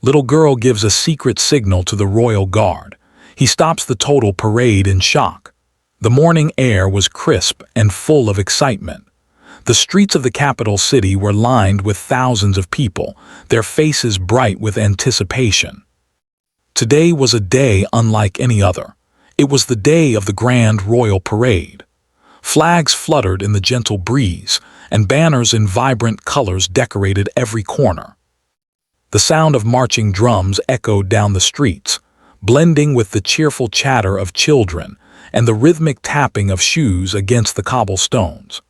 Little girl gives a secret signal to the royal guard. He stops the total parade in shock. The morning air was crisp and full of excitement. The streets of the capital city were lined with thousands of people, their faces bright with anticipation. Today was a day unlike any other. It was the day of the grand royal parade. Flags fluttered in the gentle breeze, and banners in vibrant colors decorated every corner. The sound of marching drums echoed down the streets, blending with the cheerful chatter of children and the rhythmic tapping of shoes against the cobblestones.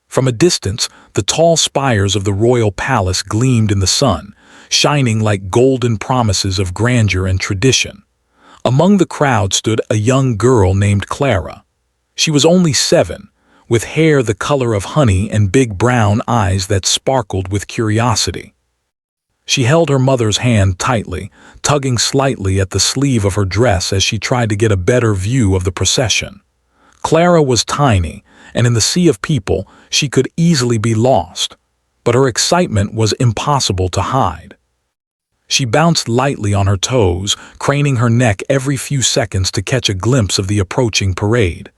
From a distance, the tall spires of the royal palace gleamed in the sun, shining like golden promises of grandeur and tradition. Among the crowd stood a young girl named Clara. She was only 7, with hair the color of honey and big brown eyes that sparkled with curiosity. She held her mother's hand tightly, tugging slightly at the sleeve of her dress as she tried to get a better view of the procession. Clara was tiny, and in the sea of people, she could easily be lost, but her excitement was impossible to hide. She bounced lightly on her toes, craning her neck every few seconds to catch a glimpse of the approaching parade.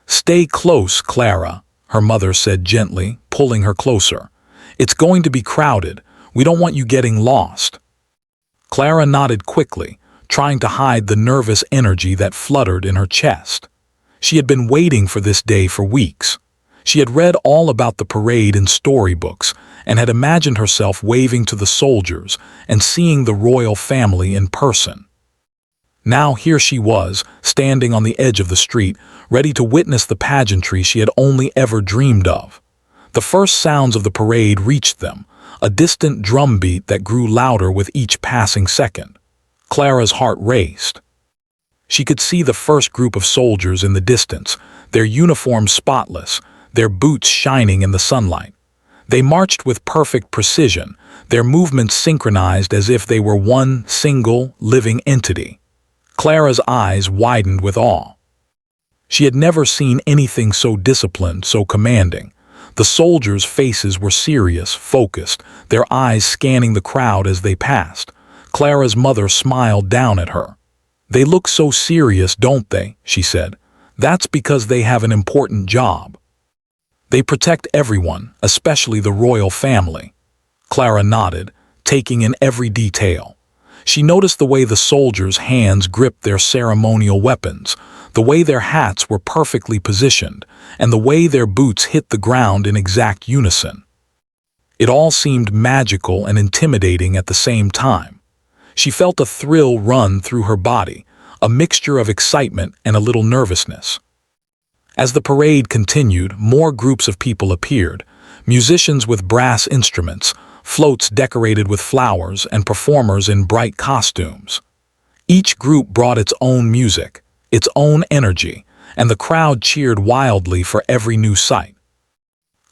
"Stay close, Clara," her mother said gently, pulling her closer. "It's going to be crowded. We don't want you getting lost." Clara nodded quickly, trying to hide the nervous energy that fluttered in her chest. She had been waiting for this day for weeks. She had read all about the parade in storybooks and had imagined herself waving to the soldiers and seeing the royal family in person. Now here she was, standing on the edge of the street, ready to witness the pageantry she had only ever dreamed of. The first sounds of the parade reached them, a distant drumbeat that grew louder with each passing second. Clara's heart raced. She could see the first group of soldiers in the distance, their uniforms spotless, their boots shining in the sunlight. They marched with perfect precision, their movements synchronized as if they were one single, living entity. Clara's eyes widened with awe. She had never seen anything so disciplined, so commanding. The soldiers' faces were serious, focused, their eyes scanning the crowd as they passed. Clara's mother smiled down at her. "They look so serious, don't they?" she said. "That's because they have an important job. They protect everyone, especially the royal family." Clara nodded, taking in every detail. She noticed the way the soldiers' hands gripped their ceremonial weapons, the way their hats were perfectly positioned, and the way their boots hit the ground in exact unison. It all seemed magical and intimidating at the same time. She felt a thrill run through her body, a mixture of excitement and a little nervousness. As the parade continued, more groups of people appeared, musicians with brass instruments, floats decorated with flowers, and performers in bright costumes. Each group brought its own music, its own energy, and the crowd cheered wildly for every new sight.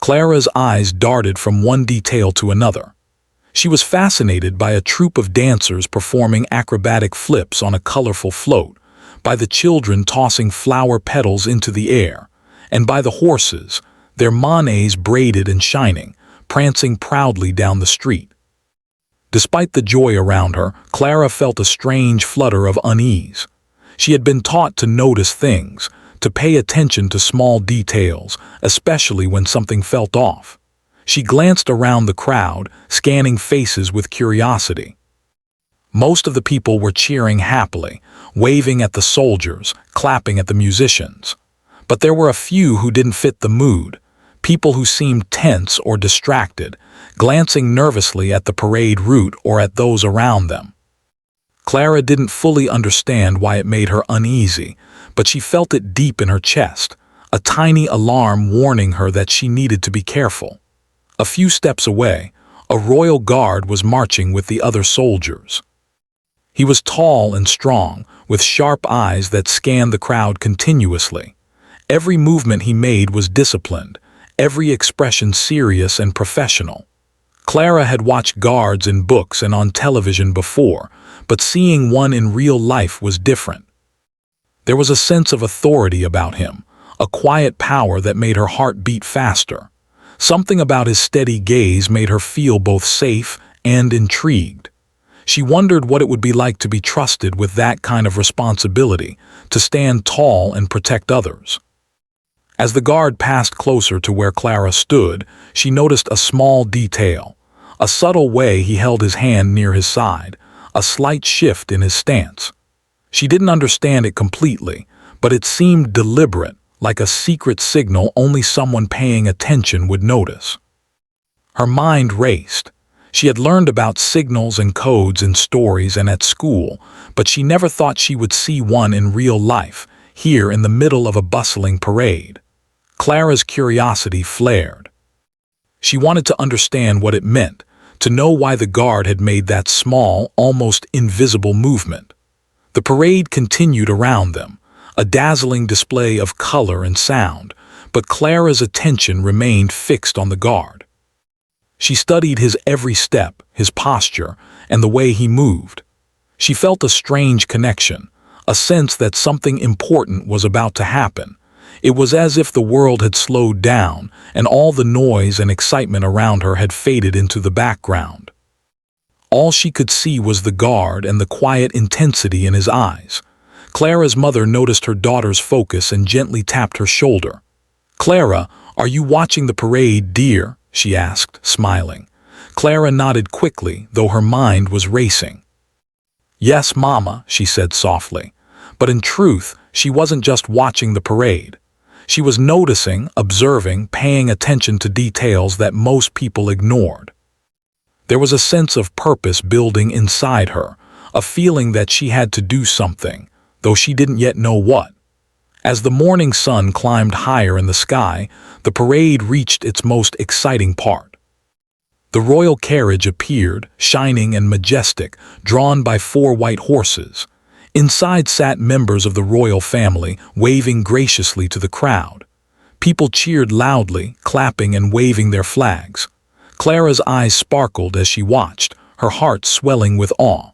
Clara's eyes darted from one detail to another. She was fascinated by a troupe of dancers performing acrobatic flips on a colorful float, by the children tossing flower petals into the air, and by the horses, their manets braided and shining, prancing proudly down the street. Despite the joy around her, Clara felt a strange flutter of unease. She had been taught to notice things, to pay attention to small details, especially when something felt off. She glanced around the crowd, scanning faces with curiosity. Most of the people were cheering happily, waving at the soldiers, clapping at the musicians. But there were a few who didn't fit the mood, people who seemed tense or distracted, glancing nervously at the parade route or at those around them. Clara didn't fully understand why it made her uneasy, but she felt it deep in her chest, a tiny alarm warning her that she needed to be careful. A few steps away, a royal guard was marching with the other soldiers. He was tall and strong, with sharp eyes that scanned the crowd continuously. Every movement he made was disciplined, every expression serious and professional. Clara had watched guards in books and on television before, but seeing one in real life was different. There was a sense of authority about him, a quiet power that made her heart beat faster. Something about his steady gaze made her feel both safe and intrigued. She wondered what it would be like to be trusted with that kind of responsibility, to stand tall and protect others. As the guard passed closer to where Clara stood, she noticed a small detail. A subtle way he held his hand near his side, a slight shift in his stance. She didn't understand it completely, but it seemed deliberate, like a secret signal only someone paying attention would notice. Her mind raced. She had learned about signals and codes in stories and at school, but she never thought she would see one in real life, here in the middle of a bustling parade. Clara's curiosity flared. She wanted to understand what it meant, to know why the guard had made that small, almost invisible movement. The parade continued around them, a dazzling display of color and sound, but Clara's attention remained fixed on the guard. She studied his every step, his posture, and the way he moved. She felt a strange connection, a sense that something important was about to happen. It was as if the world had slowed down, and all the noise and excitement around her had faded into the background. All she could see was the guard and the quiet intensity in his eyes. Clara's mother noticed her daughter's focus and gently tapped her shoulder. "Clara, are you watching the parade, dear?" she asked, smiling. Clara nodded quickly, though her mind was racing. "Yes, Mama," she said softly. But in truth, she wasn't just watching the parade. She was noticing, observing, paying attention to details that most people ignored. There was a sense of purpose building inside her, a feeling that she had to do something, though she didn't yet know what. As the morning sun climbed higher in the sky, the parade reached its most exciting part. The royal carriage appeared, shining and majestic, drawn by 4 white horses. Inside sat members of the royal family, waving graciously to the crowd. People cheered loudly, clapping and waving their flags. Clara's eyes sparkled as she watched, her heart swelling with awe.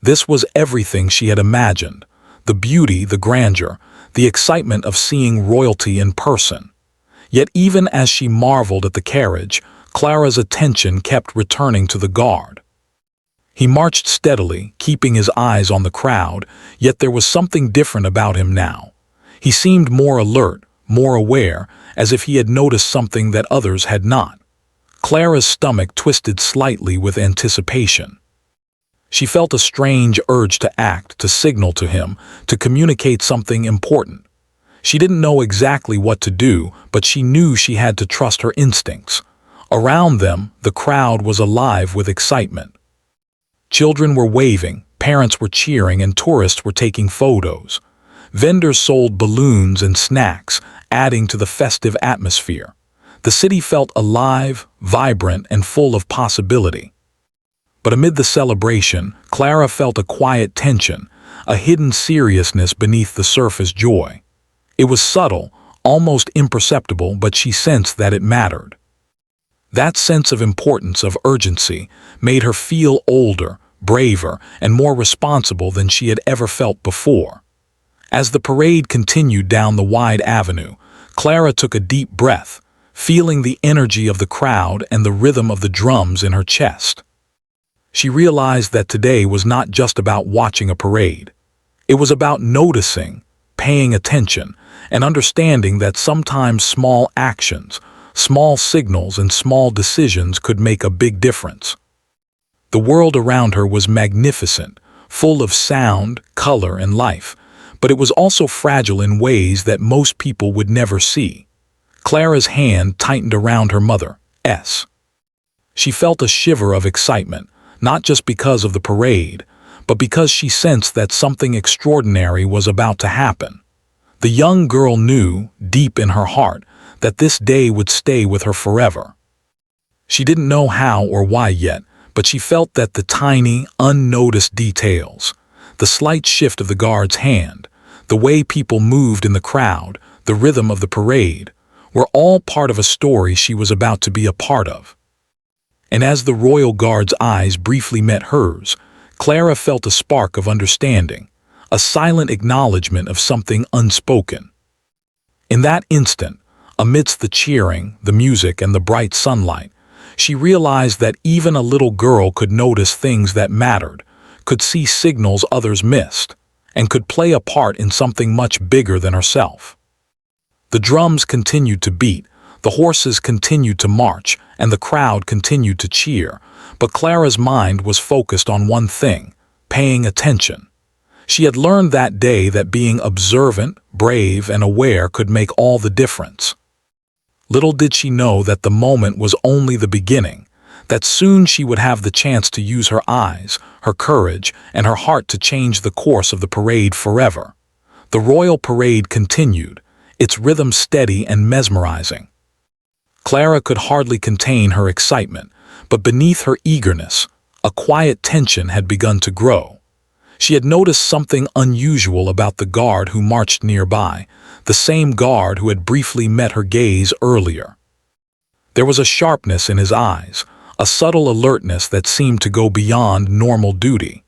This was everything she had imagined: the beauty, the grandeur, the excitement of seeing royalty in person. Yet even as she marveled at the carriage, Clara's attention kept returning to the guard. He marched steadily, keeping his eyes on the crowd, yet there was something different about him now. He seemed more alert, more aware, as if he had noticed something that others had not. Clara's stomach twisted slightly with anticipation. She felt a strange urge to act, to signal to him, to communicate something important. She didn't know exactly what to do, but she knew she had to trust her instincts. Around them, the crowd was alive with excitement. Children were waving, parents were cheering, and tourists were taking photos. Vendors sold balloons and snacks, adding to the festive atmosphere. The city felt alive, vibrant, and full of possibility. But amid the celebration, Clara felt a quiet tension, a hidden seriousness beneath the surface joy. It was subtle, almost imperceptible, but she sensed that it mattered. That sense of importance, of urgency, made her feel older, braver, and more responsible than she had ever felt before. As the parade continued down the wide avenue, Clara took a deep breath, feeling the energy of the crowd and the rhythm of the drums in her chest. She realized that today was not just about watching a parade. It was about noticing, paying attention, and understanding that sometimes small actions, small signals, and small decisions could make a big difference. The world around her was magnificent, full of sound, color, and life, but it was also fragile in ways that most people would never see. Clara's hand tightened around her mother's. She felt a shiver of excitement, not just because of the parade, but because she sensed that something extraordinary was about to happen. The young girl knew, deep in her heart, that this day would stay with her forever. She didn't know how or why yet, but she felt that the tiny, unnoticed details, the slight shift of the guard's hand, the way people moved in the crowd, the rhythm of the parade, were all part of a story she was about to be a part of. And as the royal guard's eyes briefly met hers, Clara felt a spark of understanding, a silent acknowledgement of something unspoken. In that instant, amidst the cheering, the music, and the bright sunlight, She realized that even a little girl could notice things that mattered, could see signals others missed, and could play a part in something much bigger than herself. The drums continued to beat, the horses continued to march, and the crowd continued to cheer, but Clara's mind was focused on one thing: paying attention. She had learned that day that being observant, brave, and aware could make all the difference. Little did she know that the moment was only the beginning, that soon she would have the chance to use her eyes, her courage, and her heart to change the course of the parade forever. The royal parade continued, its rhythm steady and mesmerizing. Clara could hardly contain her excitement, but beneath her eagerness, a quiet tension had begun to grow. She had noticed something unusual about the guard who marched nearby, the same guard who had briefly met her gaze earlier. There was a sharpness in his eyes, a subtle alertness that seemed to go beyond normal duty.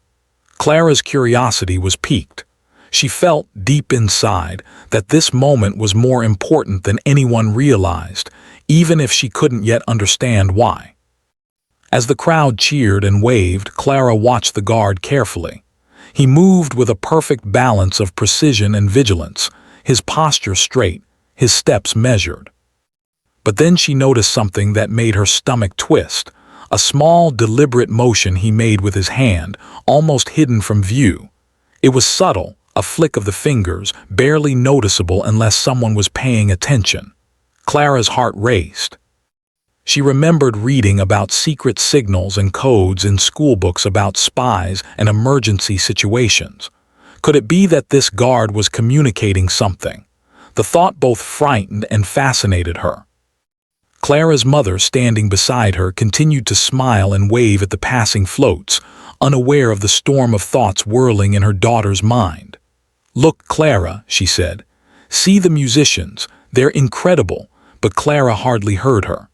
Clara's curiosity was piqued. She felt, deep inside, that this moment was more important than anyone realized, even if she couldn't yet understand why. As the crowd cheered and waved, Clara watched the guard carefully. He moved with a perfect balance of precision and vigilance, his posture straight, his steps measured. But then she noticed something that made her stomach twist, a small, deliberate motion he made with his hand, almost hidden from view. It was subtle, a flick of the fingers, barely noticeable unless someone was paying attention. Clara's heart raced. She remembered reading about secret signals and codes in schoolbooks about spies and emergency situations. Could it be that this guard was communicating something? The thought both frightened and fascinated her. Clara's mother, standing beside her, continued to smile and wave at the passing floats, unaware of the storm of thoughts whirling in her daughter's mind. "Look, Clara," she said. "See the musicians. They're incredible." But Clara hardly heard her.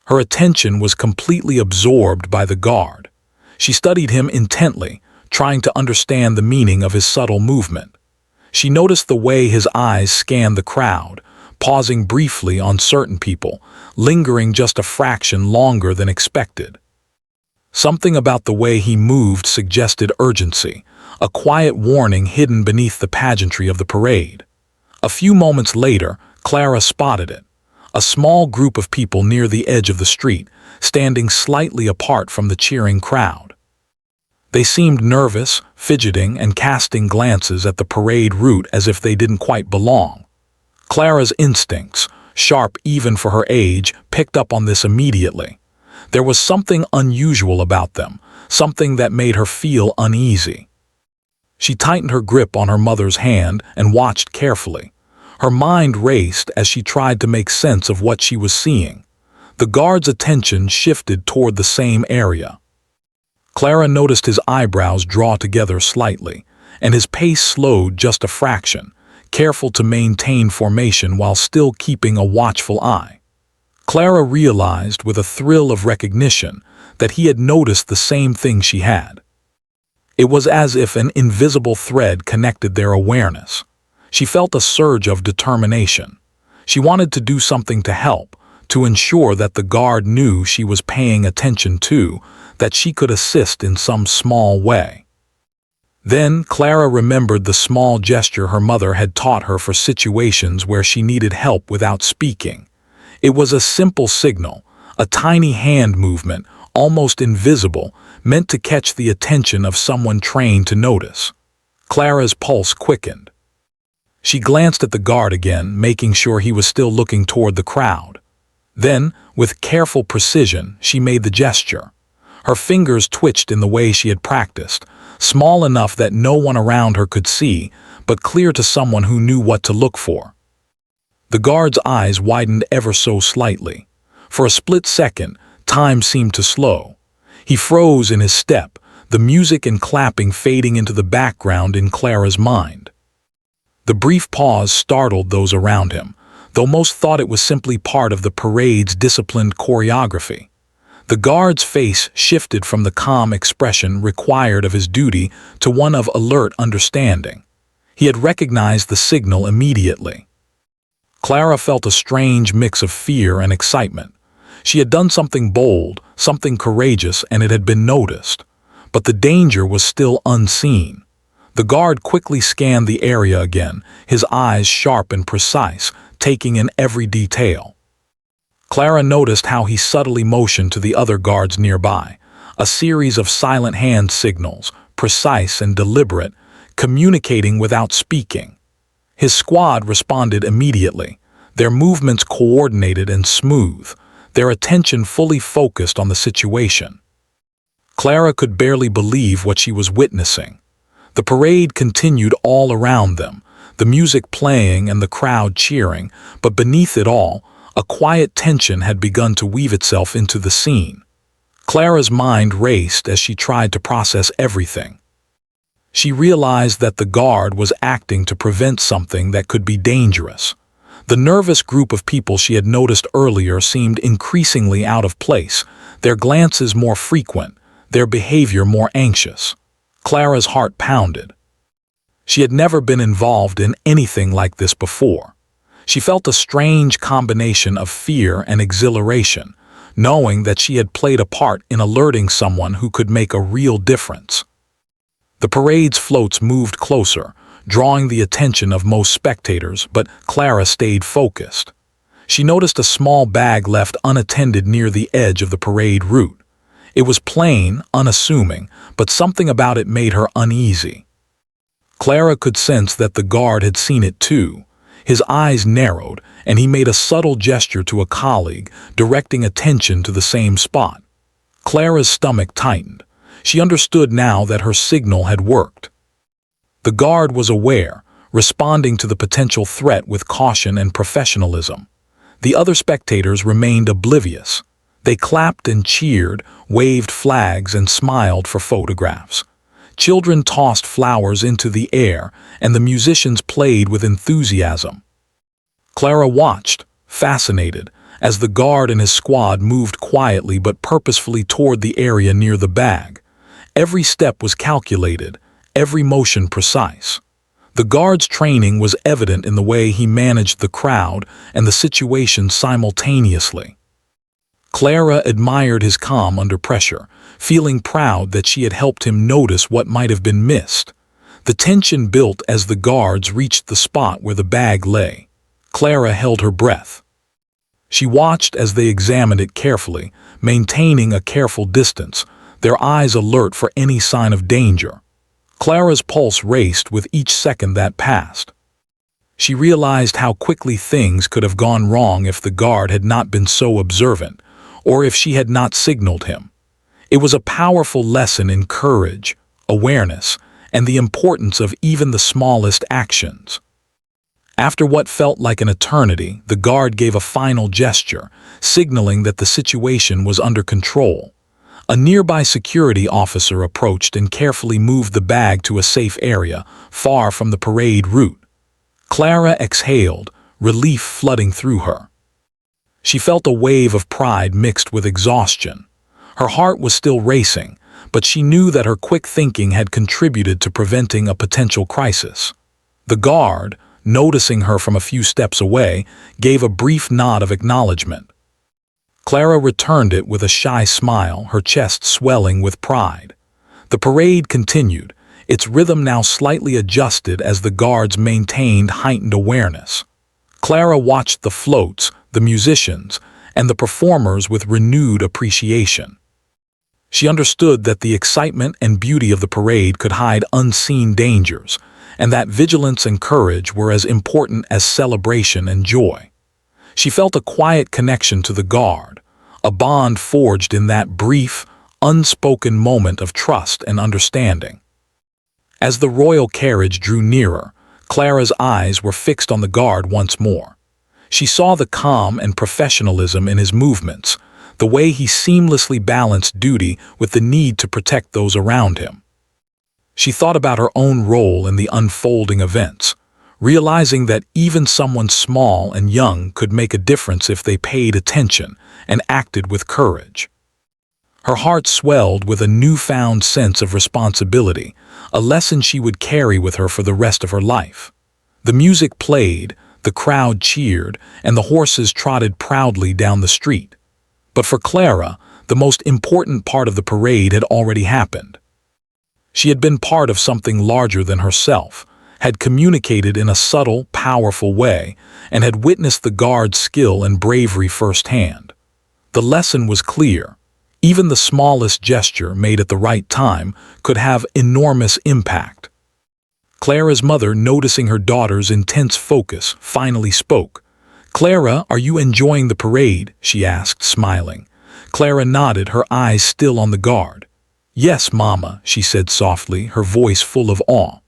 Her attention was completely absorbed by the guard. She studied him intently, trying to understand the meaning of his subtle movement. She noticed the way his eyes scanned the crowd, pausing briefly on certain people, lingering just a fraction longer than expected. Something about the way he moved suggested urgency, a quiet warning hidden beneath the pageantry of the parade. A few moments later, Clara spotted it. A small group of people near the edge of the street, standing slightly apart from the cheering crowd. They seemed nervous, fidgeting, and casting glances at the parade route as if they didn't quite belong. Clara's instincts, sharp even for her age, picked up on this immediately. There was something unusual about them, something that made her feel uneasy. She tightened her grip on her mother's hand and watched carefully. Her mind raced as she tried to make sense of what she was seeing. The guard's attention shifted toward the same area. Clara noticed his eyebrows draw together slightly, and his pace slowed just a fraction, careful to maintain formation while still keeping a watchful eye. Clara realized with a thrill of recognition that he had noticed the same thing she had. It was as if an invisible thread connected their awareness. She felt a surge of determination. She wanted to do something to help, to ensure that the guard knew she was paying attention too, that she could assist in some small way. Then Clara remembered the small gesture her mother had taught her for situations where she needed help without speaking. It was a simple signal, a tiny hand movement, almost invisible, meant to catch the attention of someone trained to notice. Clara's pulse quickened. She glanced at the guard again, making sure he was still looking toward the crowd. Then, with careful precision, she made the gesture. Her fingers twitched in the way she had practiced, small enough that no one around her could see, but clear to someone who knew what to look for. The guard's eyes widened ever so slightly. For a split second, time seemed to slow. He froze in his step, the music and clapping fading into the background in Clara's mind. The brief pause startled those around him, though most thought it was simply part of the parade's disciplined choreography. The guard's face shifted from the calm expression required of his duty to one of alert understanding. He had recognized the signal immediately. Clara felt a strange mix of fear and excitement. She had done something bold, something courageous, and it had been noticed. But the danger was still unseen. The guard quickly scanned the area again, his eyes sharp and precise, taking in every detail. Clara noticed how he subtly motioned to the other guards nearby, a series of silent hand signals, precise and deliberate, communicating without speaking. His squad responded immediately, their movements coordinated and smooth, their attention fully focused on the situation. Clara could barely believe what she was witnessing. The parade continued all around them, the music playing and the crowd cheering, but beneath it all, a quiet tension had begun to weave itself into the scene. Clara's mind raced as she tried to process everything. She realized that the guard was acting to prevent something that could be dangerous. The nervous group of people she had noticed earlier seemed increasingly out of place, their glances more frequent, their behavior more anxious. Clara's heart pounded. She had never been involved in anything like this before. She felt a strange combination of fear and exhilaration, knowing that she had played a part in alerting someone who could make a real difference. The parade's floats moved closer, drawing the attention of most spectators, but Clara stayed focused. She noticed a small bag left unattended near the edge of the parade route. It was plain, unassuming, but something about it made her uneasy. Clara could sense that the guard had seen it too. His eyes narrowed, and he made a subtle gesture to a colleague, directing attention to the same spot. Clara's stomach tightened. She understood now that her signal had worked. The guard was aware, responding to the potential threat with caution and professionalism. The other spectators remained oblivious. They clapped and cheered, waved flags and smiled for photographs. Children tossed flowers into the air, and the musicians played with enthusiasm. Clara watched, fascinated, as the guard and his squad moved quietly but purposefully toward the area near the bag. Every step was calculated, every motion precise. The guard's training was evident in the way he managed the crowd and the situation simultaneously. Clara admired his calm under pressure, feeling proud that she had helped him notice what might have been missed. The tension built as the guards reached the spot where the bag lay. Clara held her breath. She watched as they examined it carefully, maintaining a careful distance, their eyes alert for any sign of danger. Clara's pulse raced with each second that passed. She realized how quickly things could have gone wrong if the guard had not been so observant, or if she had not signaled him. It was a powerful lesson in courage, awareness, and the importance of even the smallest actions. After what felt like an eternity, the guard gave a final gesture, signaling that the situation was under control. A nearby security officer approached and carefully moved the bag to a safe area, far from the parade route. Clara exhaled, relief flooding through her. She felt a wave of pride mixed with exhaustion. Her heart was still racing, but she knew that her quick thinking had contributed to preventing a potential crisis. The guard, noticing her from a few steps away, gave a brief nod of acknowledgement. Clara returned it with a shy smile, her chest swelling with pride. The parade continued, its rhythm now slightly adjusted as the guards maintained heightened awareness. Clara watched the floats, the musicians, and the performers with renewed appreciation. She understood that the excitement and beauty of the parade could hide unseen dangers, and that vigilance and courage were as important as celebration and joy. She felt a quiet connection to the guard, a bond forged in that brief, unspoken moment of trust and understanding. As the royal carriage drew nearer, Clara's eyes were fixed on the guard once more. She saw the calm and professionalism in his movements, the way he seamlessly balanced duty with the need to protect those around him. She thought about her own role in the unfolding events, realizing that even someone small and young could make a difference if they paid attention and acted with courage. Her heart swelled with a newfound sense of responsibility, a lesson she would carry with her for the rest of her life. The music played, the crowd cheered, and the horses trotted proudly down the street. But for Clara, the most important part of the parade had already happened. She had been part of something larger than herself, had communicated in a subtle, powerful way, and had witnessed the guard's skill and bravery firsthand. The lesson was clear. Even the smallest gesture made at the right time could have enormous impact. Clara's mother, noticing her daughter's intense focus, finally spoke. "Clara, are you enjoying the parade?" she asked, smiling. Clara nodded, her eyes still on the guard. "Yes, Mama," she said softly, her voice full of awe.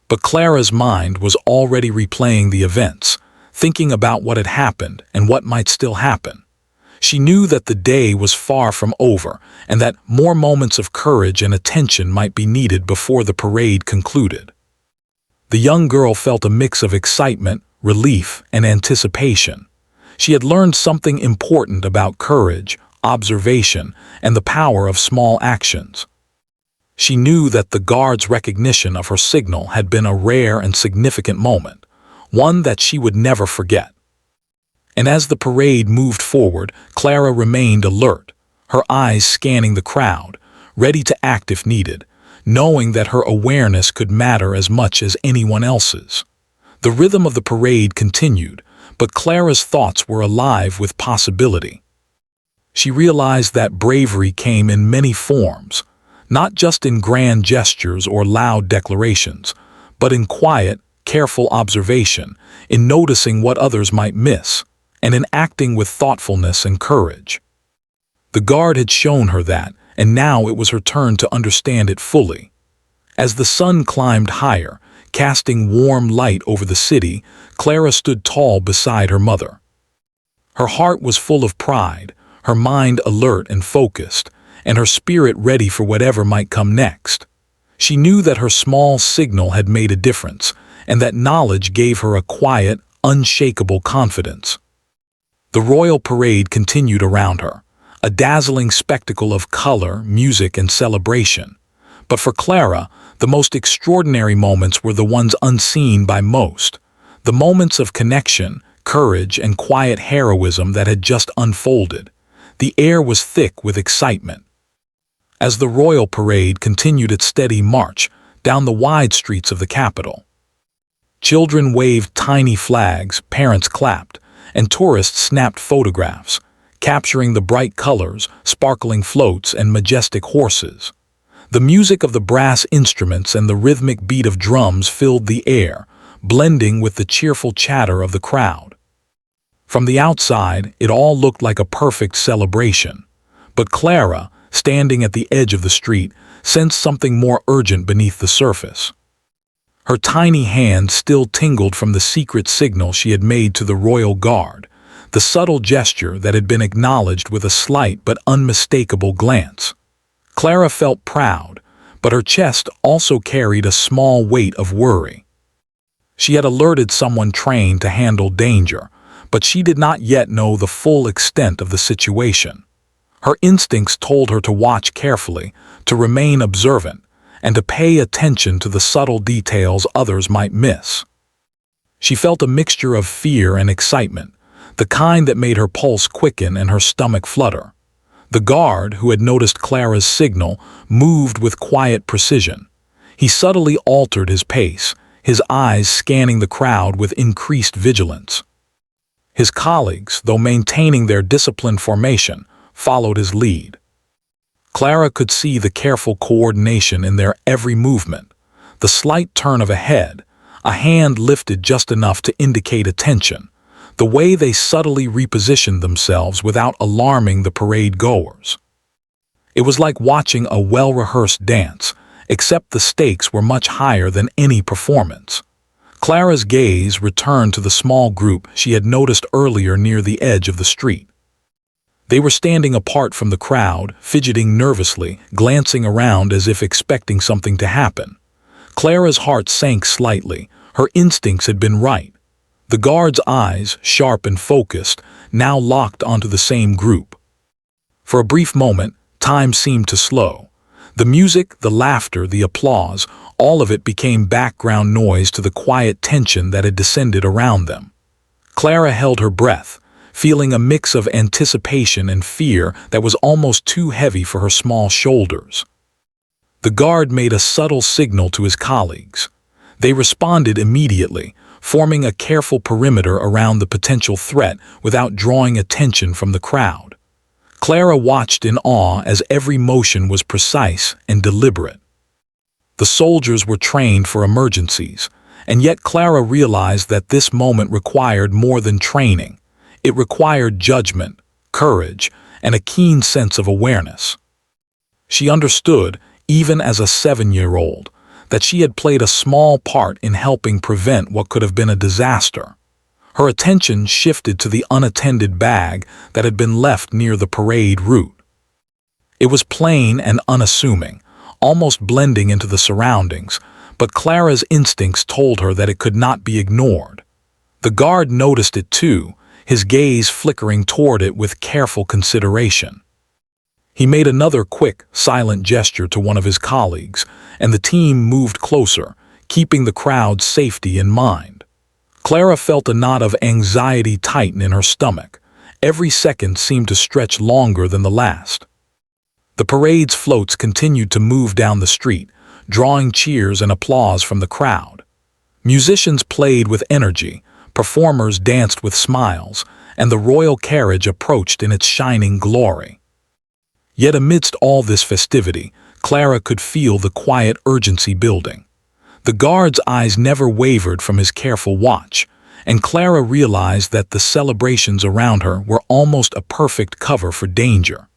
But Clara's mind was already replaying the events, thinking about what had happened and what might still happen. She knew that the day was far from over and that more moments of courage and attention might be needed before the parade concluded. The young girl felt a mix of excitement, relief, and anticipation. She had learned something important about courage, observation, and the power of small actions. She knew that the guard's recognition of her signal had been a rare and significant moment, one that she would never forget. And as the parade moved forward, Clara remained alert, her eyes scanning the crowd, ready to act if needed, knowing that her awareness could matter as much as anyone else's. The rhythm of the parade continued, but Clara's thoughts were alive with possibility. She realized that bravery came in many forms, not just in grand gestures or loud declarations, but in quiet, careful observation, in noticing what others might miss, and in acting with thoughtfulness and courage. The guard had shown her that, and now it was her turn to understand it fully. As the sun climbed higher, casting warm light over the city, Clara stood tall beside her mother. Her heart was full of pride, her mind alert and focused, and her spirit ready for whatever might come next. She knew that her small signal had made a difference, and that knowledge gave her a quiet, unshakable confidence. The royal parade continued around her, a dazzling spectacle of color, music, and celebration. But for Clara, the most extraordinary moments were the ones unseen by most, the moments of connection, courage, and quiet heroism that had just unfolded. The air was thick with excitement. As the royal parade continued its steady march down the wide streets of the capital, children waved tiny flags, parents clapped, and tourists snapped photographs, capturing the bright colors, sparkling floats, and majestic horses. The music of the brass instruments and the rhythmic beat of drums filled the air, blending with the cheerful chatter of the crowd. From the outside, it all looked like a perfect celebration. But Clara, standing at the edge of the street, sensed something more urgent beneath the surface. Her tiny hand still tingled from the secret signal she had made to the royal guard, the subtle gesture that had been acknowledged with a slight but unmistakable glance. Clara felt proud, but her chest also carried a small weight of worry. She had alerted someone trained to handle danger, but she did not yet know the full extent of the situation. Her instincts told her to watch carefully, to remain observant, and to pay attention to the subtle details others might miss. She felt a mixture of fear and excitement, the kind that made her pulse quicken and her stomach flutter. The guard, who had noticed Clara's signal, moved with quiet precision. He subtly altered his pace, his eyes scanning the crowd with increased vigilance. His colleagues, though maintaining their disciplined formation, followed his lead. Clara could see the careful coordination in their every movement, the slight turn of a head, a hand lifted just enough to indicate attention, the way they subtly repositioned themselves without alarming the parade goers. It was like watching a well-rehearsed dance, except the stakes were much higher than any performance. Clara's gaze returned to the small group she had noticed earlier near the edge of the street. They were standing apart from the crowd, fidgeting nervously, glancing around as if expecting something to happen. Clara's heart sank slightly. Her instincts had been right. The guard's eyes, sharp and focused, now locked onto the same group. For a brief moment, time seemed to slow. The music, the laughter, the applause, all of it became background noise to the quiet tension that had descended around them. Clara held her breath, feeling a mix of anticipation and fear that was almost too heavy for her small shoulders. The guard made a subtle signal to his colleagues. They responded immediately, forming a careful perimeter around the potential threat without drawing attention from the crowd. Clara watched in awe as every motion was precise and deliberate. The soldiers were trained for emergencies, and yet Clara realized that this moment required more than training. It required judgment, courage, and a keen sense of awareness. She understood, even as a 7-year-old, that she had played a small part in helping prevent what could have been a disaster. Her attention shifted to the unattended bag that had been left near the parade route. It was plain and unassuming, almost blending into the surroundings, but Clara's instincts told her that it could not be ignored. The guard noticed it too, his gaze flickering toward it with careful consideration. He made another quick, silent gesture to one of his colleagues, and the team moved closer, keeping the crowd's safety in mind. Clara felt a knot of anxiety tighten in her stomach. Every second seemed to stretch longer than the last. The parade's floats continued to move down the street, drawing cheers and applause from the crowd. Musicians played with energy, performers danced with smiles, and the royal carriage approached in its shining glory. Yet amidst all this festivity, Clara could feel the quiet urgency building. The guard's eyes never wavered from his careful watch, and Clara realized that the celebrations around her were almost a perfect cover for danger.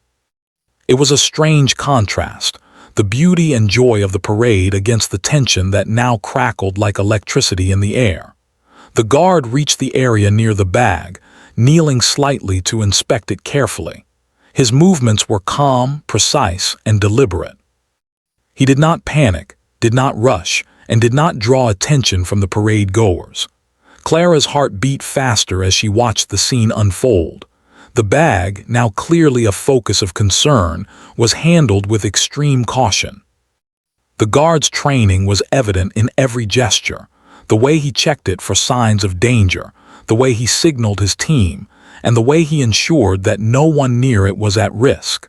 It was a strange contrast, the beauty and joy of the parade against the tension that now crackled like electricity in the air. The guard reached the area near the bag, kneeling slightly to inspect it carefully. His movements were calm, precise, and deliberate. He did not panic, did not rush, and did not draw attention from the parade goers. Clara's heart beat faster as she watched the scene unfold. The bag, now clearly a focus of concern, was handled with extreme caution. The guard's training was evident in every gesture, the way he checked it for signs of danger, the way he signaled his team, and the way he ensured that no one near it was at risk.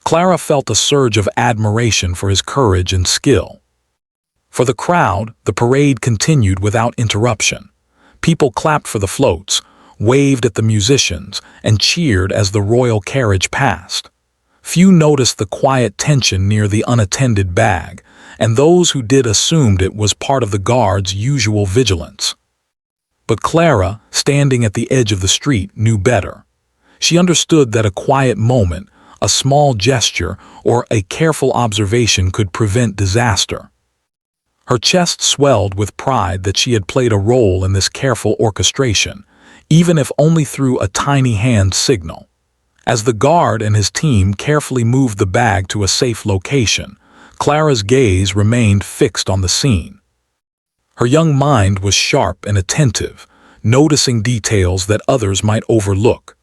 Clara felt a surge of admiration for his courage and skill. For the crowd, the parade continued without interruption. People clapped for the floats, waved at the musicians, and cheered as the royal carriage passed. Few noticed the quiet tension near the unattended bag, and those who did assumed it was part of the guard's usual vigilance. But Clara, standing at the edge of the street, knew better. She understood that a quiet moment, a small gesture, or a careful observation could prevent disaster. Her chest swelled with pride that she had played a role in this careful orchestration, even if only through a tiny hand signal. As the guard and his team carefully moved the bag to a safe location, Clara's gaze remained fixed on the scene. Her young mind was sharp and attentive, noticing details that others might overlook.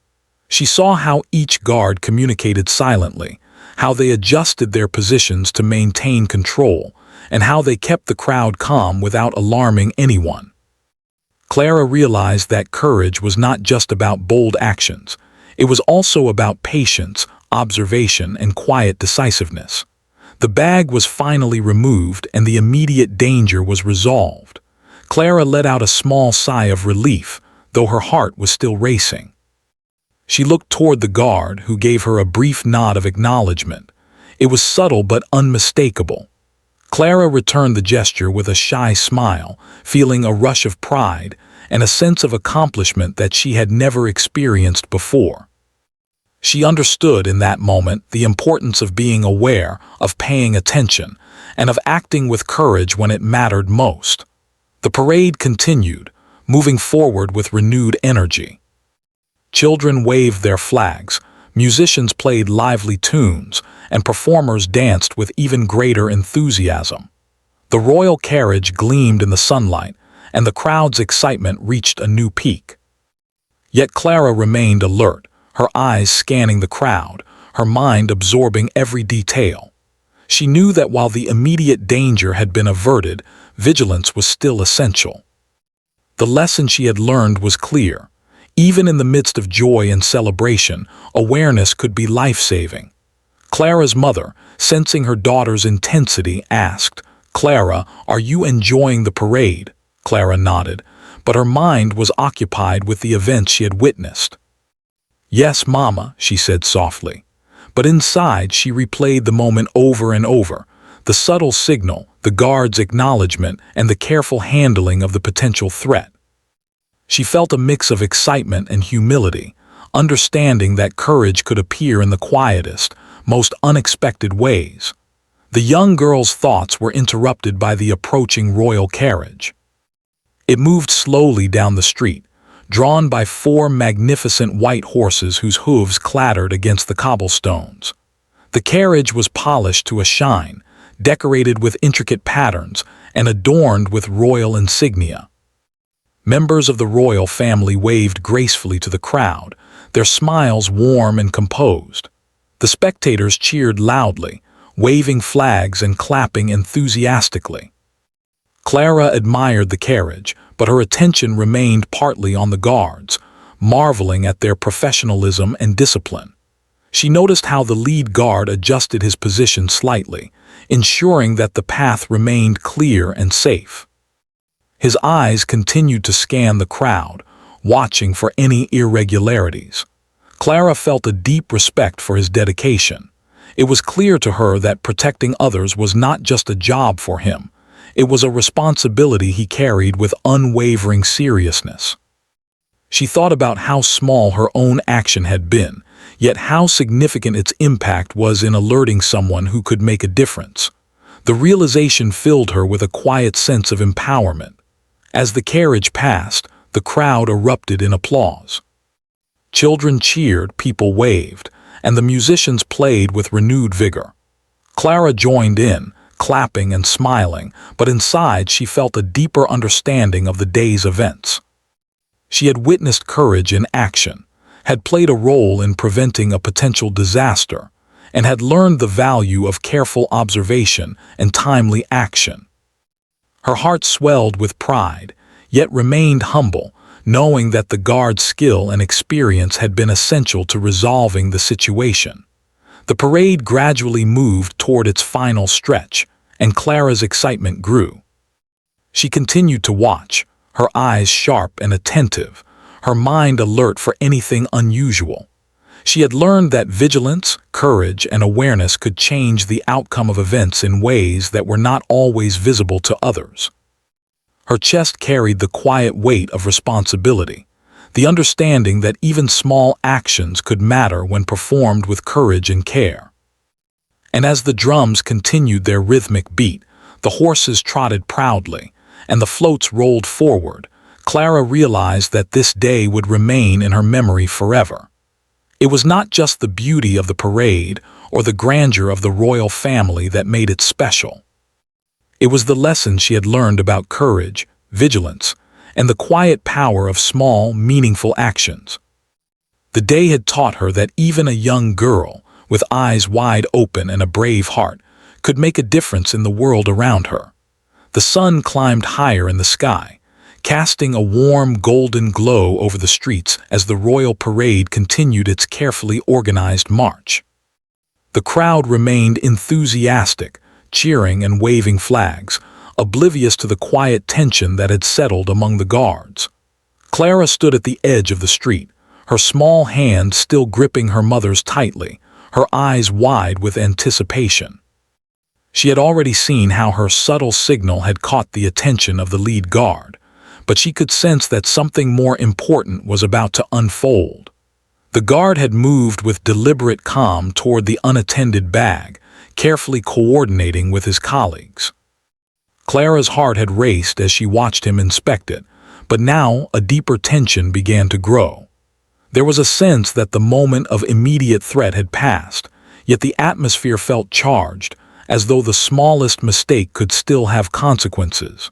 She saw how each guard communicated silently, how they adjusted their positions to maintain control, and how they kept the crowd calm without alarming anyone. Clara realized that courage was not just about bold actions. It was also about patience, observation, and quiet decisiveness. The bag was finally removed and the immediate danger was resolved. Clara let out a small sigh of relief, though her heart was still racing. She looked toward the guard, who gave her a brief nod of acknowledgement. It was subtle but unmistakable. Clara returned the gesture with a shy smile, feeling a rush of pride and a sense of accomplishment that she had never experienced before. She understood in that moment the importance of being aware, of paying attention, and of acting with courage when it mattered most. The parade continued, moving forward with renewed energy. Children waved their flags, musicians played lively tunes, and performers danced with even greater enthusiasm. The royal carriage gleamed in the sunlight, and the crowd's excitement reached a new peak. Yet Clara remained alert, her eyes scanning the crowd, her mind absorbing every detail. She knew that while the immediate danger had been averted, vigilance was still essential. The lesson she had learned was clear. Even in the midst of joy and celebration, awareness could be life-saving. Clara's mother, sensing her daughter's intensity, asked, "Clara, are you enjoying the parade?" Clara nodded, but her mind was occupied with the events she had witnessed. "Yes, Mama," she said softly. But inside she replayed the moment over and over, the subtle signal, the guard's acknowledgement, and the careful handling of the potential threat. She felt a mix of excitement and humility, understanding that courage could appear in the quietest, most unexpected ways. The young girl's thoughts were interrupted by the approaching royal carriage. It moved slowly down the street, drawn by 4 magnificent white horses whose hooves clattered against the cobblestones. The carriage was polished to a shine, decorated with intricate patterns, and adorned with royal insignia. Members of the royal family waved gracefully to the crowd, their smiles warm and composed. The spectators cheered loudly, waving flags and clapping enthusiastically. Clara admired the carriage, but her attention remained partly on the guards, marveling at their professionalism and discipline. She noticed how the lead guard adjusted his position slightly, ensuring that the path remained clear and safe. His eyes continued to scan the crowd, watching for any irregularities. Clara felt a deep respect for his dedication. It was clear to her that protecting others was not just a job for him. It was a responsibility he carried with unwavering seriousness. She thought about how small her own action had been, yet how significant its impact was in alerting someone who could make a difference. The realization filled her with a quiet sense of empowerment. As the carriage passed, the crowd erupted in applause. Children cheered, people waved, and the musicians played with renewed vigor. Clara joined in, clapping and smiling, but inside she felt a deeper understanding of the day's events. She had witnessed courage in action, had played a role in preventing a potential disaster, and had learned the value of careful observation and timely action. Her heart swelled with pride, yet remained humble, knowing that the guard's skill and experience had been essential to resolving the situation. The parade gradually moved toward its final stretch, and Clara's excitement grew. She continued to watch, her eyes sharp and attentive, her mind alert for anything unusual. She had learned that vigilance, courage, and awareness could change the outcome of events in ways that were not always visible to others. Her chest carried the quiet weight of responsibility, the understanding that even small actions could matter when performed with courage and care. And as the drums continued their rhythmic beat, the horses trotted proudly, and the floats rolled forward, Clara realized that this day would remain in her memory forever. It was not just the beauty of the parade or the grandeur of the royal family that made it special. It was the lessons she had learned about courage, vigilance, and the quiet power of small, meaningful actions. The day had taught her that even a young girl, with eyes wide open and a brave heart, could make a difference in the world around her. The sun climbed higher in the sky, casting a warm golden glow over the streets as the royal parade continued its carefully organized march. The crowd remained enthusiastic, cheering and waving flags, oblivious to the quiet tension that had settled among the guards. Clara stood at the edge of the street, her small hand still gripping her mother's tightly, her eyes wide with anticipation. She had already seen how her subtle signal had caught the attention of the lead guard, but she could sense that something more important was about to unfold. The guard had moved with deliberate calm toward the unattended bag, carefully coordinating with his colleagues. Clara's heart had raced as she watched him inspect it, but now a deeper tension began to grow. There was a sense that the moment of immediate threat had passed, yet the atmosphere felt charged, as though the smallest mistake could still have consequences.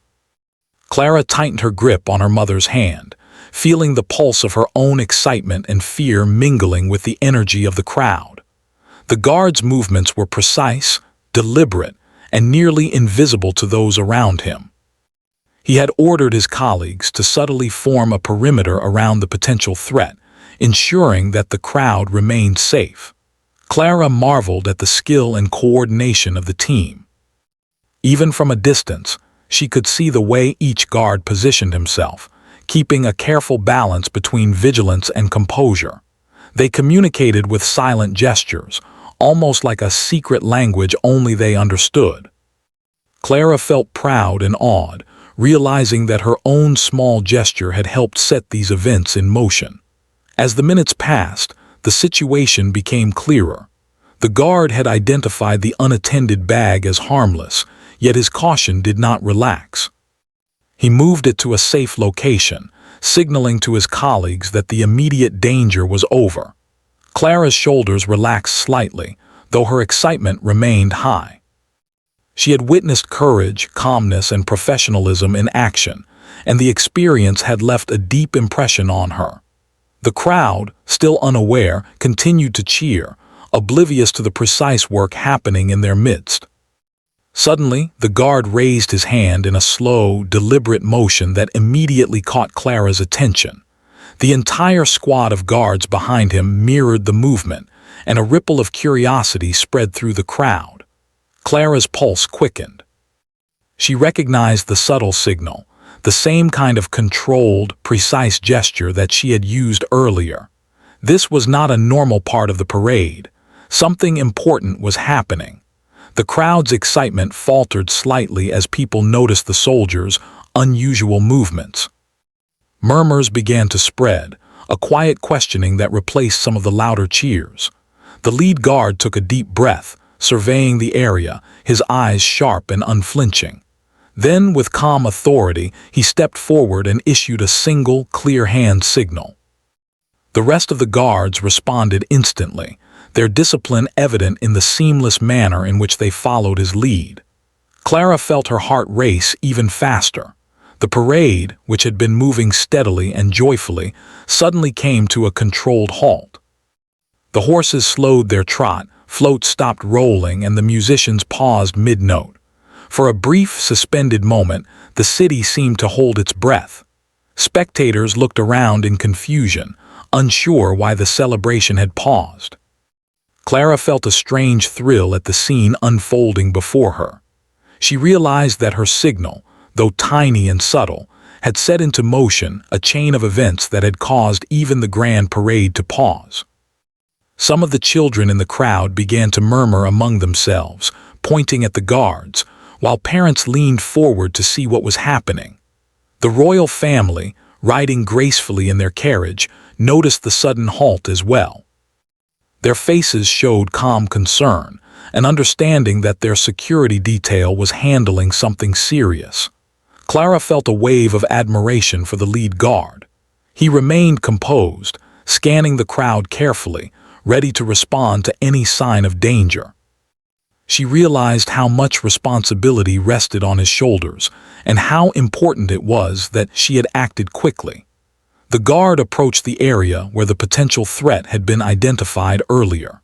Clara tightened her grip on her mother's hand, feeling the pulse of her own excitement and fear mingling with the energy of the crowd. The guard's movements were precise, deliberate, and nearly invisible to those around him. He had ordered his colleagues to subtly form a perimeter around the potential threat, ensuring that the crowd remained safe. Clara marveled at the skill and coordination of the team. Even from a distance, she could see the way each guard positioned himself, keeping a careful balance between vigilance and composure. They communicated with silent gestures, almost like a secret language only they understood. Clara felt proud and awed, realizing that her own small gesture had helped set these events in motion. As the minutes passed, the situation became clearer. The guard had identified the unattended bag as harmless, yet his caution did not relax. He moved it to a safe location, signaling to his colleagues that the immediate danger was over. Clara's shoulders relaxed slightly, though her excitement remained high. She had witnessed courage, calmness, and professionalism in action, and the experience had left a deep impression on her. The crowd, still unaware, continued to cheer, oblivious to the precise work happening in their midst. Suddenly, the guard raised his hand in a slow, deliberate motion that immediately caught Clara's attention. The entire squad of guards behind him mirrored the movement, and a ripple of curiosity spread through the crowd. Clara's pulse quickened. She recognized the subtle signal, the same kind of controlled, precise gesture that she had used earlier. This was not a normal part of the parade. Something important was happening. The crowd's excitement faltered slightly as people noticed the soldiers' unusual movements. Murmurs began to spread, a quiet questioning that replaced some of the louder cheers. The lead guard took a deep breath, surveying the area, his eyes sharp and unflinching. Then, with calm authority, he stepped forward and issued a single, clear hand signal. The rest of the guards responded instantly, their discipline evident in the seamless manner in which they followed his lead. Clara felt her heart race even faster. The parade, which had been moving steadily and joyfully, suddenly came to a controlled halt. The horses slowed their trot, floats stopped rolling, and the musicians paused mid-note. For a brief, suspended moment, the city seemed to hold its breath. Spectators looked around in confusion, unsure why the celebration had paused. Clara felt a strange thrill at the scene unfolding before her. She realized that her signal, though tiny and subtle, had set into motion a chain of events that had caused even the grand parade to pause. Some of the children in the crowd began to murmur among themselves, pointing at the guards, while parents leaned forward to see what was happening. The royal family, riding gracefully in their carriage, noticed the sudden halt as well. Their faces showed calm concern, an understanding that their security detail was handling something serious. Clara felt a wave of admiration for the lead guard. He remained composed, scanning the crowd carefully, ready to respond to any sign of danger. She realized how much responsibility rested on his shoulders, and how important it was that she had acted quickly. The guard approached the area where the potential threat had been identified earlier.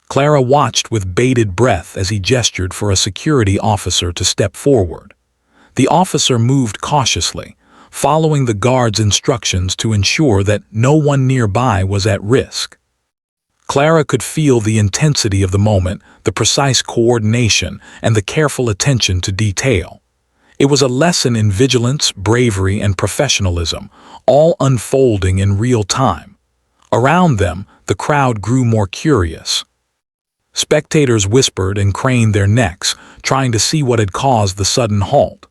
Clara watched with bated breath as he gestured for a security officer to step forward. The officer moved cautiously, following the guard's instructions to ensure that no one nearby was at risk. Clara could feel the intensity of the moment, the precise coordination, and the careful attention to detail. It was a lesson in vigilance, bravery, and professionalism, all unfolding in real time. Around them, the crowd grew more curious. Spectators whispered and craned their necks, trying to see what had caused the sudden halt.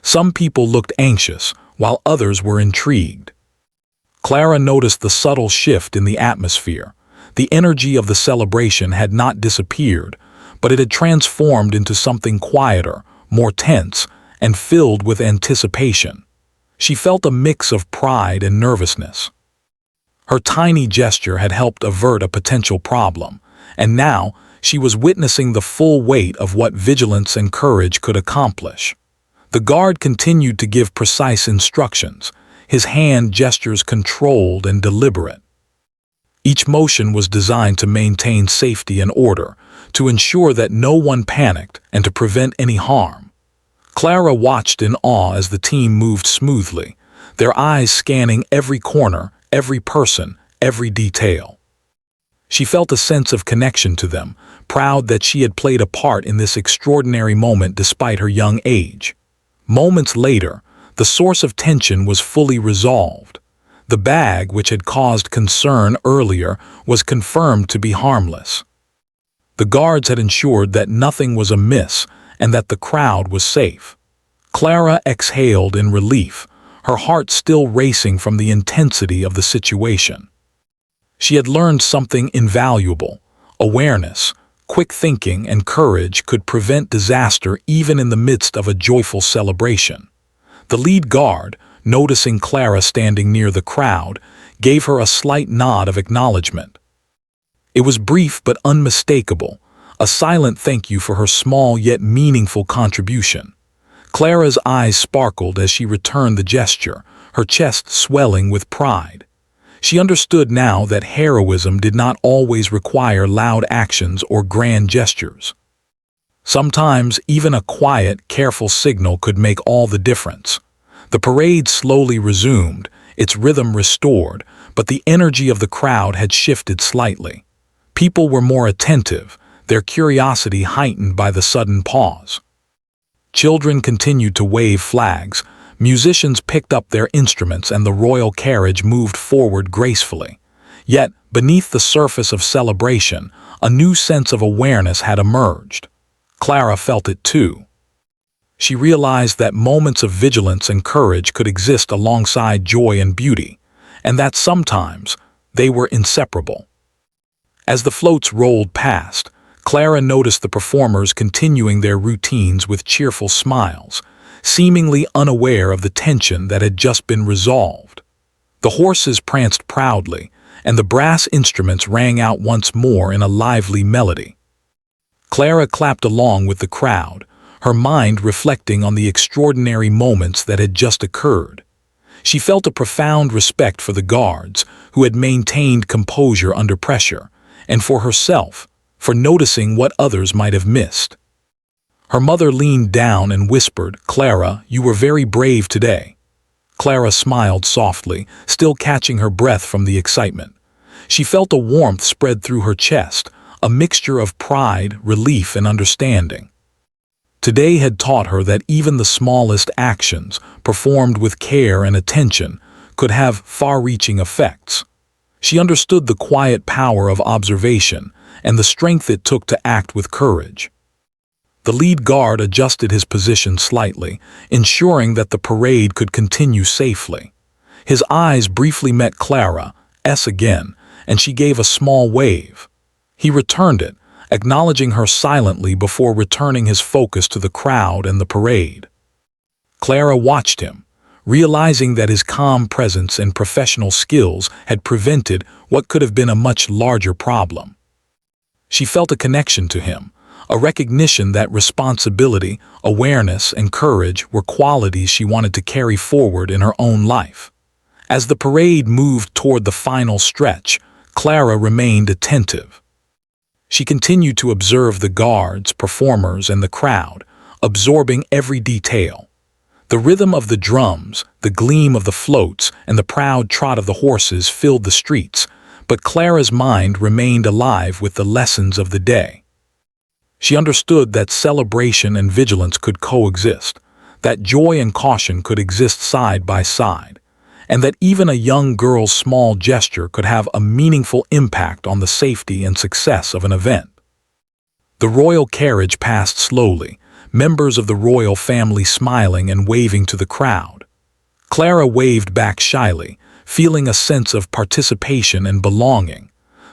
Some people looked anxious, while others were intrigued. Clara noticed the subtle shift in the atmosphere. The energy of the celebration had not disappeared, but it had transformed into something quieter, more tense, and filled with anticipation. She felt a mix of pride and nervousness. Her tiny gesture had helped avert a potential problem, and now she was witnessing the full weight of what vigilance and courage could accomplish. The guard continued to give precise instructions, his hand gestures controlled and deliberate. Each motion was designed to maintain safety and order, to ensure that no one panicked and to prevent any harm. Clara watched in awe as the team moved smoothly, their eyes scanning every corner, every person, every detail. She felt a sense of connection to them, proud that she had played a part in this extraordinary moment despite her young age. Moments later, the source of tension was fully resolved. The bag, which had caused concern earlier, was confirmed to be harmless. The guards had ensured that nothing was amiss and that the crowd was safe. Clara exhaled in relief, her heart still racing from the intensity of the situation. She had learned something invaluable. Awareness, quick thinking, and courage could prevent disaster even in the midst of a joyful celebration. The lead guard, noticing Clara standing near the crowd, gave her a slight nod of acknowledgement. It was brief but unmistakable, a silent thank you for her small yet meaningful contribution. Clara's eyes sparkled as she returned the gesture, her chest swelling with pride. She understood now that heroism did not always require loud actions or grand gestures. Sometimes even a quiet, careful signal could make all the difference. The parade slowly resumed, its rhythm restored, but the energy of the crowd had shifted slightly. People were more attentive, their curiosity heightened by the sudden pause. Children continued to wave flags, musicians picked up their instruments, and the royal carriage moved forward gracefully. Yet, beneath the surface of celebration, a new sense of awareness had emerged. Clara felt it too. She realized that moments of vigilance and courage could exist alongside joy and beauty, and that sometimes they were inseparable. As the floats rolled past, Clara noticed the performers continuing their routines with cheerful smiles, seemingly unaware of the tension that had just been resolved. The horses pranced proudly, and the brass instruments rang out once more in a lively melody. Clara clapped along with the crowd, her mind reflecting on the extraordinary moments that had just occurred. She felt a profound respect for the guards, who had maintained composure under pressure, and for herself, for noticing what others might have missed. Her mother leaned down and whispered, "Clara, you were very brave today." Clara smiled softly, still catching her breath from the excitement. She felt a warmth spread through her chest, a mixture of pride, relief, and understanding. Today had taught her that even the smallest actions, performed with care and attention, could have far-reaching effects. She understood the quiet power of observation and the strength it took to act with courage. The lead guard adjusted his position slightly, ensuring that the parade could continue safely. His eyes briefly met Clara's again, and she gave a small wave. He returned it, acknowledging her silently before returning his focus to the crowd and the parade. Clara watched him, realizing that his calm presence and professional skills had prevented what could have been a much larger problem. She felt a connection to him, a recognition that responsibility, awareness, and courage were qualities she wanted to carry forward in her own life. As the parade moved toward the final stretch, Clara remained attentive. She continued to observe the guards, performers, and the crowd, absorbing every detail. The rhythm of the drums, the gleam of the floats, and the proud trot of the horses filled the streets, but Clara's mind remained alive with the lessons of the day. She understood that celebration and vigilance could coexist, that joy and caution could exist side by side, and that even a young girl's small gesture could have a meaningful impact on the safety and success of an event. The royal carriage passed slowly, members of the royal family smiling and waving to the crowd. Clara waved back shyly, feeling a sense of participation and belonging.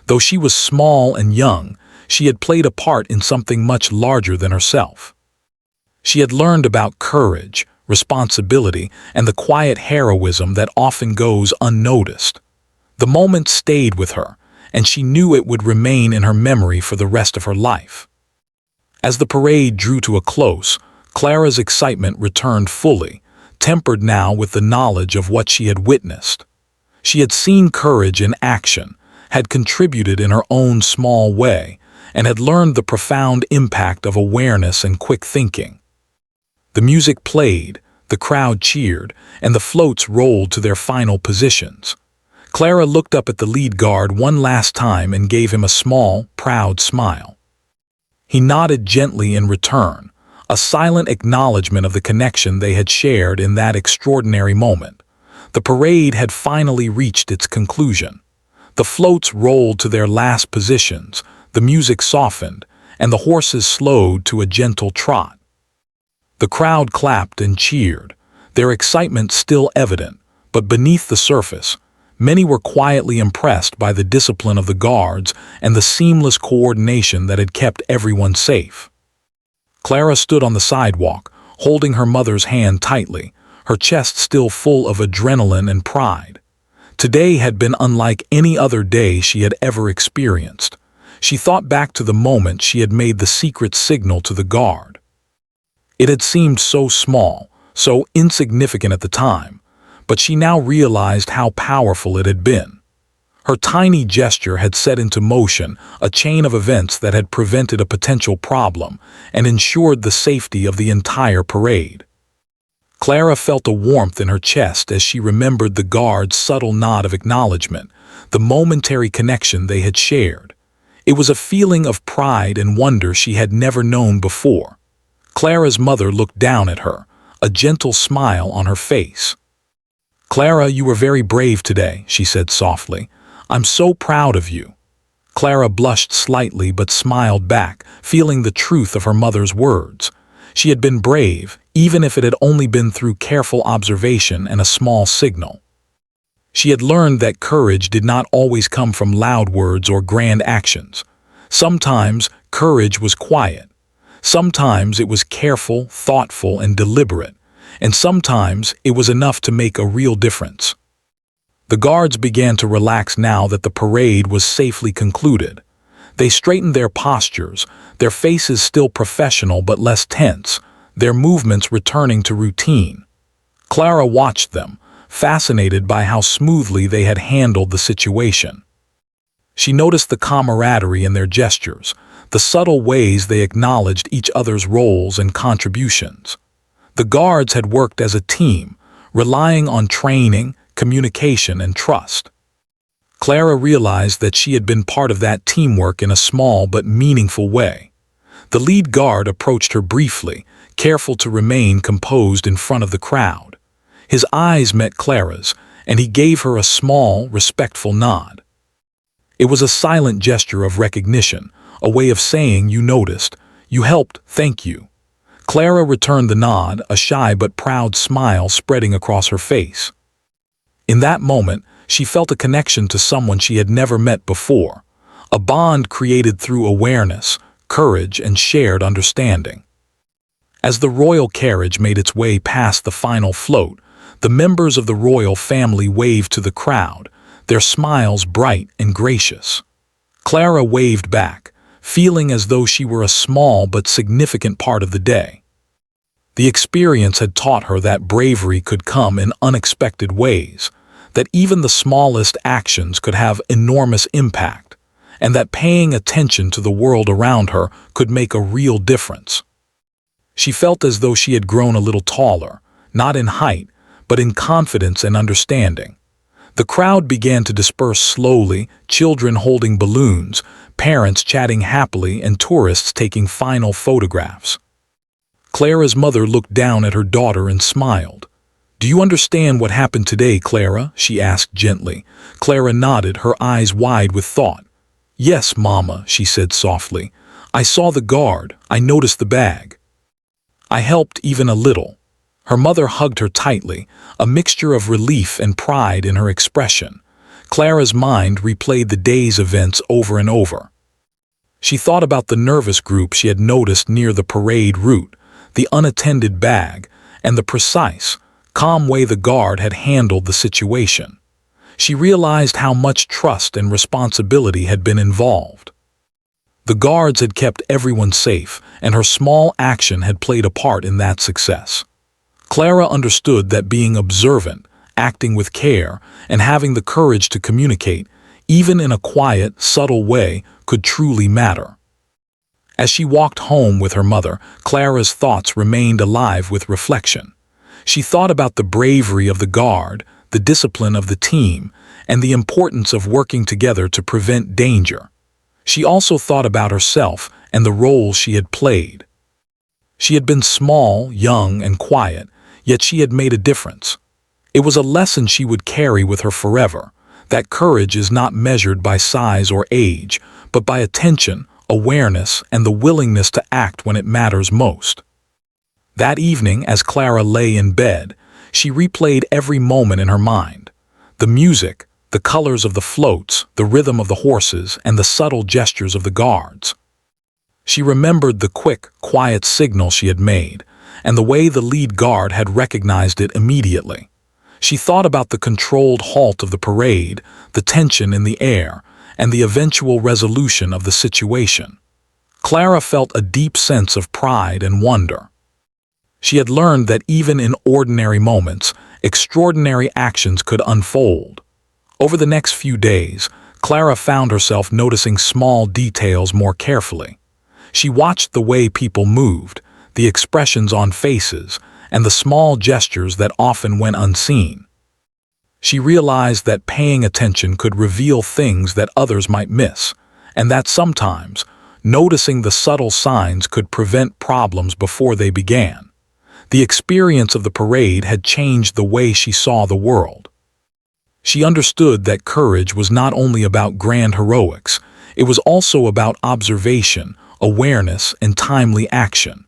Though she was small and young, she had played a part in something much larger than herself. She had learned about courage, responsibility, and the quiet heroism that often goes unnoticed. The moment stayed with her, and she knew it would remain in her memory for the rest of her life. As the parade drew to a close, Clara's excitement returned fully, tempered now with the knowledge of what she had witnessed. She had seen courage in action, had contributed in her own small way, and had learned the profound impact of awareness and quick thinking. The music played, the crowd cheered, and the floats rolled to their final positions. Clara looked up at the lead guard one last time and gave him a small, proud smile. He nodded gently in return, a silent acknowledgement of the connection they had shared in that extraordinary moment. The parade had finally reached its conclusion. The floats rolled to their last positions, the music softened, and the horses slowed to a gentle trot. The crowd clapped and cheered, their excitement still evident, but beneath the surface, many were quietly impressed by the discipline of the guards and the seamless coordination that had kept everyone safe. Clara stood on the sidewalk, holding her mother's hand tightly, her chest still full of adrenaline and pride. Today had been unlike any other day she had ever experienced. She thought back to the moment she had made the secret signal to the guard. It had seemed so small, so insignificant at the time, but she now realized how powerful it had been. Her tiny gesture had set into motion a chain of events that had prevented a potential problem and ensured the safety of the entire parade. Clara felt a warmth in her chest as she remembered the guard's subtle nod of acknowledgement, the momentary connection they had shared. It was a feeling of pride and wonder she had never known before. Clara's mother looked down at her, a gentle smile on her face. "Clara, you were very brave today," she said softly. "I'm so proud of you." Clara blushed slightly but smiled back, feeling the truth of her mother's words. She had been brave, even if it had only been through careful observation and a small signal. She had learned that courage did not always come from loud words or grand actions. Sometimes courage was quiet. Sometimes it was careful, thoughtful, and deliberate. And sometimes it was enough to make a real difference. The guards began to relax now that the parade was safely concluded. They straightened their postures, their faces still professional but less tense, their movements returning to routine. Clara watched them, fascinated by how smoothly they had handled the situation. She noticed the camaraderie in their gestures, the subtle ways they acknowledged each other's roles and contributions. The guards had worked as a team, relying on training, communication, and trust. Clara realized that she had been part of that teamwork in a small but meaningful way. The lead guard approached her briefly, careful to remain composed in front of the crowd. His eyes met Clara's, and he gave her a small, respectful nod. It was a silent gesture of recognition, a way of saying you noticed, you helped, thank you. Clara returned the nod, a shy but proud smile spreading across her face. In that moment, she felt a connection to someone she had never met before, a bond created through awareness, courage, and shared understanding. As the royal carriage made its way past the final float, the members of the royal family waved to the crowd, their smiles bright and gracious. Clara waved back, feeling as though she were a small but significant part of the day. The experience had taught her that bravery could come in unexpected ways, that even the smallest actions could have enormous impact, and that paying attention to the world around her could make a real difference. She felt as though she had grown a little taller, not in height, but in confidence and understanding. The crowd began to disperse slowly, children holding balloons, parents chatting happily, and tourists taking final photographs. Clara's mother looked down at her daughter and smiled. "Do you understand what happened today, Clara?" she asked gently. Clara nodded, her eyes wide with thought. "Yes, Mama," she said softly. "I saw the guard, I noticed the bag. I helped even a little." Her mother hugged her tightly, a mixture of relief and pride in her expression. Clara's mind replayed the day's events over and over. She thought about the nervous group she had noticed near the parade route, the unattended bag, and the precise, calm way the guard had handled the situation. She realized how much trust and responsibility had been involved. The guards had kept everyone safe, and her small action had played a part in that success. Clara understood that being observant, acting with care, and having the courage to communicate, even in a quiet, subtle way, could truly matter. As she walked home with her mother, Clara's thoughts remained alive with reflection. She thought about the bravery of the guard, the discipline of the team, and the importance of working together to prevent danger. She also thought about herself and the role she had played. She had been small, young, and quiet, yet she had made a difference. It was a lesson she would carry with her forever, that courage is not measured by size or age, but by attention, awareness, and the willingness to act when it matters most. That evening, as Clara lay in bed, she replayed every moment in her mind. The music, the colors of the floats, the rhythm of the horses, and the subtle gestures of the guards. She remembered the quick, quiet signal she had made, and the way the lead guard had recognized it immediately. She thought about the controlled halt of the parade, the tension in the air, and the eventual resolution of the situation. Clara felt a deep sense of pride and wonder. She had learned that even in ordinary moments, extraordinary actions could unfold. Over the next few days, Clara found herself noticing small details more carefully. She watched the way people moved, the expressions on faces, and the small gestures that often went unseen. She realized that paying attention could reveal things that others might miss, and that sometimes, noticing the subtle signs could prevent problems before they began. The experience of the parade had changed the way she saw the world. She understood that courage was not only about grand heroics, it was also about observation, awareness, and timely action.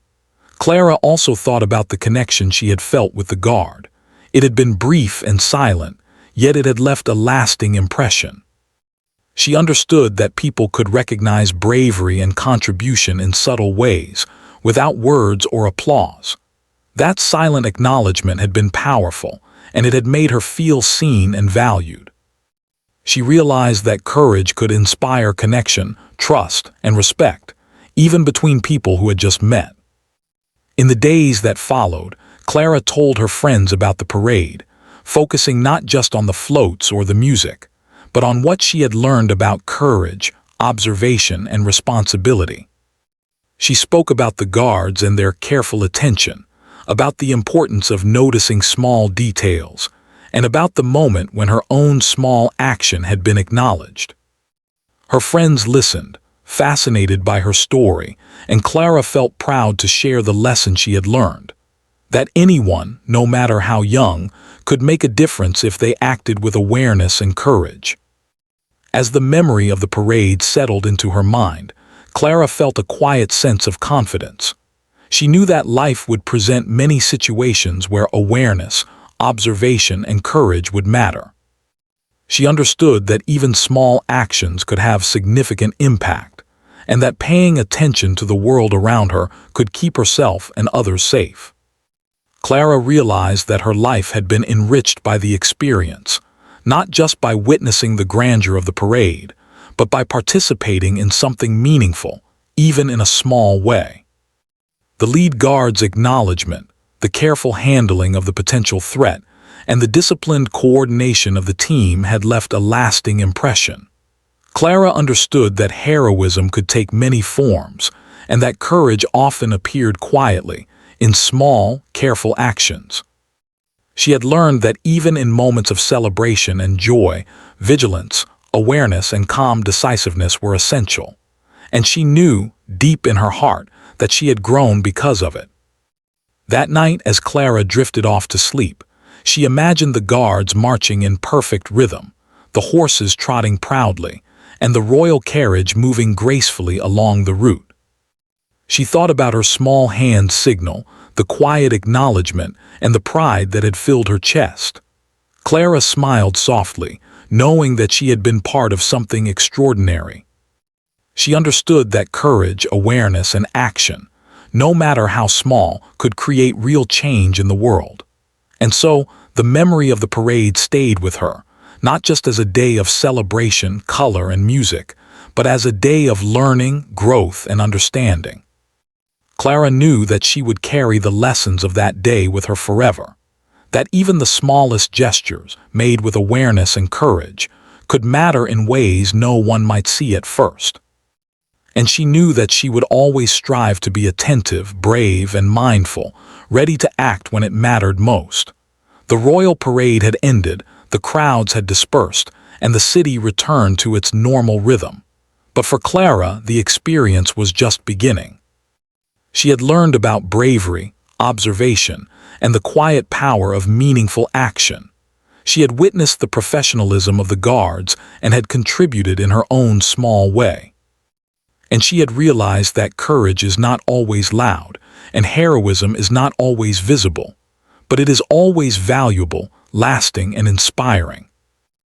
Clara also thought about the connection she had felt with the guard. It had been brief and silent, yet it had left a lasting impression. She understood that people could recognize bravery and contribution in subtle ways, without words or applause. That silent acknowledgement had been powerful, and it had made her feel seen and valued. She realized that courage could inspire connection, trust, and respect, even between people who had just met. In the days that followed, Clara told her friends about the parade, focusing not just on the floats or the music, but on what she had learned about courage, observation, and responsibility. She spoke about the guards and their careful attention, about the importance of noticing small details, and about the moment when her own small action had been acknowledged. Her friends listened, fascinated by her story, and Clara felt proud to share the lesson she had learned, that anyone, no matter how young, could make a difference if they acted with awareness and courage. As the memory of the parade settled into her mind, Clara felt a quiet sense of confidence. She knew that life would present many situations where awareness, observation, and courage would matter. She understood that even small actions could have significant impact, and that paying attention to the world around her could keep herself and others safe. Clara realized that her life had been enriched by the experience, not just by witnessing the grandeur of the parade, but by participating in something meaningful, even in a small way. The lead guard's acknowledgement, the careful handling of the potential threat, and the disciplined coordination of the team had left a lasting impression. Clara understood that heroism could take many forms, and that courage often appeared quietly, in small, careful actions. She had learned that even in moments of celebration and joy, vigilance, awareness, and calm decisiveness were essential. And she knew, deep in her heart, that she had grown because of it. That night, as Clara drifted off to sleep, she imagined the guards marching in perfect rhythm, the horses trotting proudly, and the royal carriage moving gracefully along the route. She thought about her small hand signal, the quiet acknowledgement, and the pride that had filled her chest. Clara smiled softly, knowing that she had been part of something extraordinary. She understood that courage, awareness, and action, no matter how small, could create real change in the world. And so, the memory of the parade stayed with her, not just as a day of celebration, color, and music, but as a day of learning, growth, and understanding. Clara knew that she would carry the lessons of that day with her forever, that even the smallest gestures, made with awareness and courage, could matter in ways no one might see at first. and she knew that she would always strive to be attentive, brave, and mindful, ready to act when it mattered most. The royal parade had ended, the crowds had dispersed, and the city returned to its normal rhythm. But for Clara, the experience was just beginning. She had learned about bravery, observation, and the quiet power of meaningful action. She had witnessed the professionalism of the guards and had contributed in her own small way. And she had realized that courage is not always loud, and heroism is not always visible, but it is always valuable, lasting, and inspiring.